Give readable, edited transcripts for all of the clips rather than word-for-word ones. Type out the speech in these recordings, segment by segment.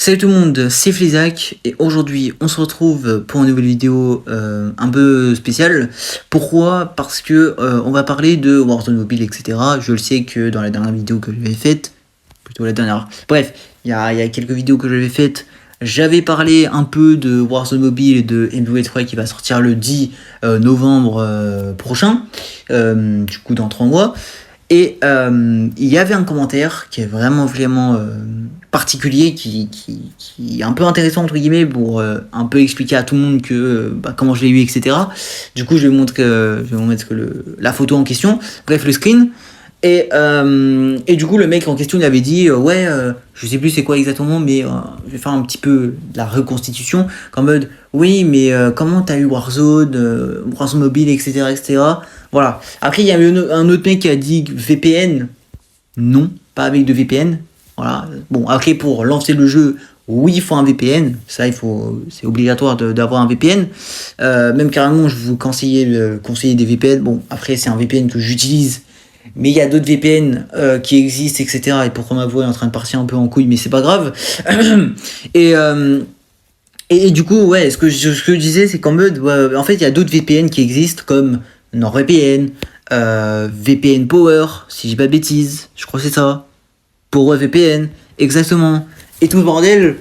Salut tout le monde, c'est Flizac et aujourd'hui on se retrouve pour une nouvelle vidéo un peu spéciale. Pourquoi? Parce que on va parler de Warzone Mobile, etc. Je le sais que dans la dernière vidéo que j'avais faite, plutôt la dernière, bref, il y a quelques vidéos que j'avais faites, j'avais parlé un peu de Warzone Mobile et de MW3 qui va sortir le 10 novembre prochain, du coup dans 3 mois. Et il y avait un commentaire qui est vraiment particulier, qui est un peu intéressant entre guillemets pour un peu expliquer à tout le monde que comment je l'ai eu, etc. Du coup, je vais vous mettre la photo en question, bref le screen. Et du coup, le mec en question il avait dit ouais, je sais plus c'est quoi exactement, mais je vais faire un petit peu de la reconstitution, qu'en mode oui, mais comment t'as eu Warzone, Warzone Mobile, etc., etc. Voilà. Après, il y a un autre mec qui a dit VPN. Non, pas avec de VPN. Voilà. Bon, après, pour lancer le jeu, oui, il faut un VPN. Ça, c'est obligatoire d'avoir un VPN. Même carrément, je vous conseille des VPN. Bon, après, c'est un VPN que j'utilise. Mais il y a d'autres VPN qui existent, etc. Et pourquoi ma voix est en train de partir un peu en couille, mais c'est pas grave. et, euh, et du coup, ouais, ce que je disais, c'est qu'en mode, ouais, en fait, il y a d'autres VPN qui existent comme NordVPN, VPN Power, si j'ai pas de bêtises, je crois que c'est ça. Power VPN, exactement. Et tout le bordel.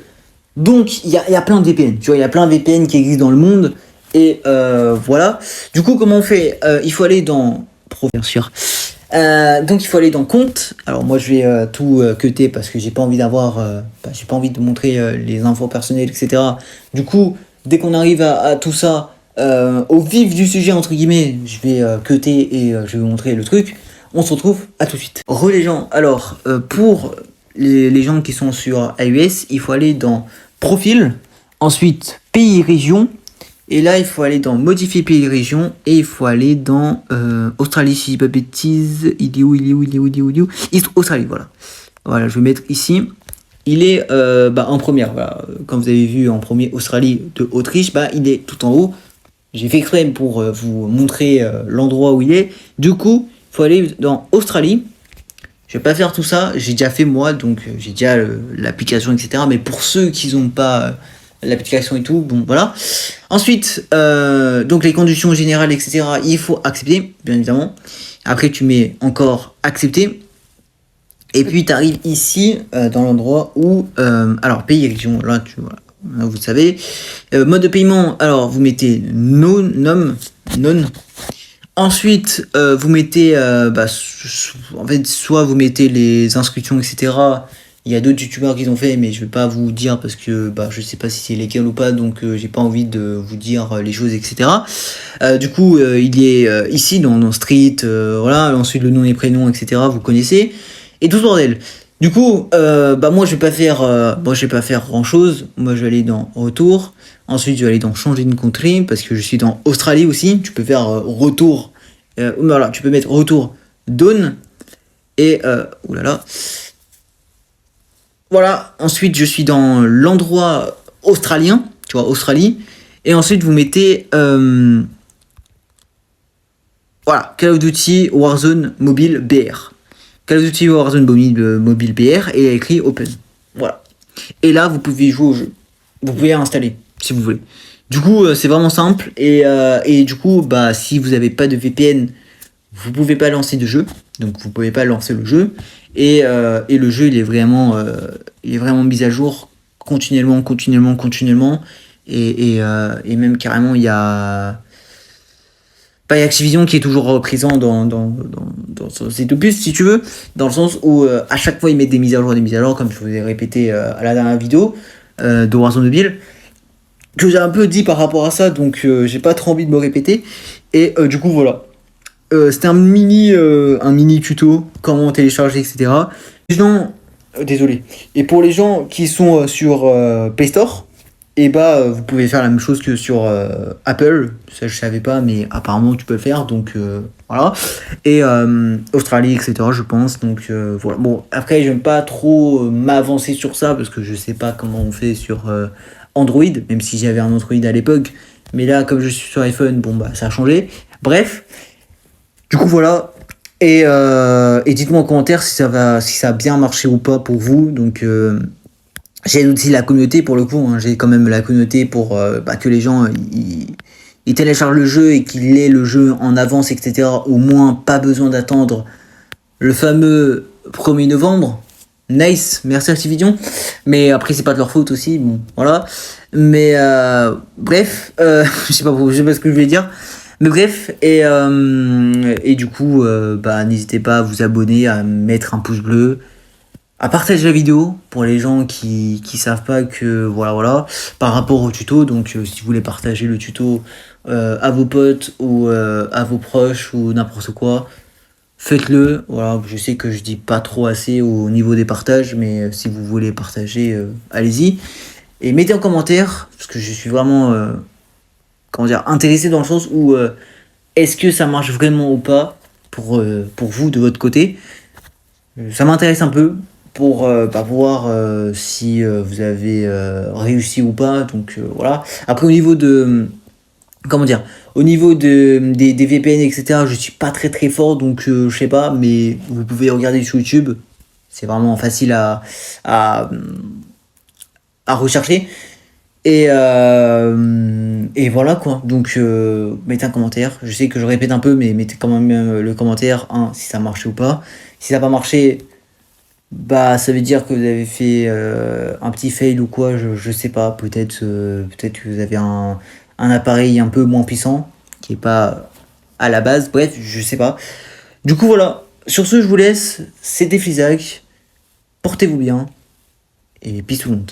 Donc, il y a plein de VPN, tu vois, il y a plein de VPN qui existent dans le monde. Et voilà. Du coup, comment on fait? Il faut aller dans Pro, bien sûr. Donc il faut aller dans compte. Alors moi je vais tout cutter parce que j'ai pas envie j'ai pas envie de montrer les infos personnelles, etc. Du coup, dès qu'on arrive à tout ça, au vif du sujet entre guillemets, je vais cutter et je vais vous montrer le truc. On se retrouve à tout de suite. Re les gens, alors pour les gens qui sont sur iOS, il faut aller dans profil, ensuite pays région. Et là, il faut aller dans modifier pays région et il faut aller dans Australie, si je dis pas de bêtises. Il est où Australie, voilà. Voilà, je vais mettre ici. Il est en première, voilà. Comme vous avez vu en premier, Australie de Autriche, il est tout en haut. J'ai fait exprès pour vous montrer l'endroit où il est. Du coup, il faut aller dans Australie. Je vais pas faire tout ça, j'ai déjà fait moi, donc j'ai déjà l'application, etc. Mais pour ceux qui n'ont pas l'application et tout, bon voilà. Ensuite, donc les conditions générales, etc. Il faut accepter, bien évidemment. Après, tu mets encore accepter. Et puis, tu arrives ici, dans l'endroit où... alors, pays, région, là, là, vous savez. Mode de paiement, alors, vous mettez non. Ensuite, vous mettez... en fait, soit vous mettez les inscriptions, etc. Il y a d'autres youtubeurs qui ont fait, mais je vais pas vous dire parce que je sais pas si c'est légal ou pas, donc j'ai pas envie de vous dire les choses, etc. Du coup, il est ici dans Street, voilà. Ensuite, le nom et prénom, etc. Vous connaissez. Et tout ce bordel. Du coup, moi je vais pas faire grand chose. Moi je vais aller dans retour. Ensuite je vais aller dans changer de country parce que je suis dans Australie aussi. Tu peux faire retour. Voilà, tu peux mettre retour down. Et oulala. Voilà. Ensuite je suis dans l'endroit australien. Tu vois, Australie. Et ensuite vous mettez voilà, Call of Duty Warzone Mobile BR. Call of Duty Warzone Mobile BR et il y a écrit Open. Voilà. Et là, vous pouvez jouer au jeu. Vous pouvez installer, si vous voulez. Du coup, c'est vraiment simple. Et du coup, si vous n'avez pas de VPN, vous pouvez pas lancer de jeu. Donc, vous pouvez pas lancer le jeu. Et le jeu, il est vraiment mis à jour continuellement. Et même carrément, il y a Activision qui est toujours présent dans ces opus, si tu veux, dans le sens où à chaque fois ils mettent des mises à jour, comme je vous ai répété à la dernière vidéo de Warzone Mobile, que j'ai un peu dit par rapport à ça, donc j'ai pas trop envie de me répéter. Et du coup voilà, c'était un mini tuto, comment télécharger, etc. Les gens, désolé. Et pour les gens qui sont sur Play Store, et vous pouvez faire la même chose que sur Apple, ça je savais pas, mais apparemment tu peux le faire, donc voilà. Et Australie, etc. je pense, donc voilà. Bon, après j'aime pas trop m'avancer sur ça parce que je sais pas comment on fait sur Android, même si j'avais un Android à l'époque, mais là comme je suis sur iPhone, ça a changé. Bref, du coup voilà. Et dites-moi en commentaire si ça a bien marché ou pas pour vous, donc J'ai aussi la communauté pour le coup, hein. J'ai quand même la communauté pour que les gens ils téléchargent le jeu et qu'ils aient le jeu en avance, etc. Au moins pas besoin d'attendre le fameux 1er novembre. Nice, merci Activision. Mais après c'est pas de leur faute aussi, bon voilà. Mais bref, je sais pas ce que je voulais dire. Mais bref, et du coup, n'hésitez pas à vous abonner, à mettre un pouce bleu, à partager la vidéo pour les gens qui savent pas que voilà par rapport au tuto. Donc si vous voulez partager le tuto à vos potes ou à vos proches ou n'importe quoi, faites-le. Voilà, je sais que je dis pas trop assez au niveau des partages, mais si vous voulez partager, allez-y. Et mettez en commentaire, parce que je suis vraiment intéressé dans le sens où est-ce que ça marche vraiment ou pas pour vous de votre côté. Ça m'intéresse un peu pour voir si vous avez réussi ou pas. Donc voilà. Après au niveau de au niveau des VPN, etc., je suis pas très très fort, donc je sais pas, mais vous pouvez regarder sur YouTube. C'est vraiment facile à, à rechercher. Et voilà quoi. Donc mettez un commentaire. Je sais que je répète un peu, mais mettez quand même le commentaire, si ça a marché ou pas. Si ça n'a pas marché, ça veut dire que vous avez fait un petit fail ou quoi, je sais pas. Peut-être que vous avez un appareil un peu moins puissant, qui est pas à la base. Bref, je sais pas. Du coup voilà. Sur ce, je vous laisse. C'était Flisac. Portez-vous bien. Et peace tout le monde.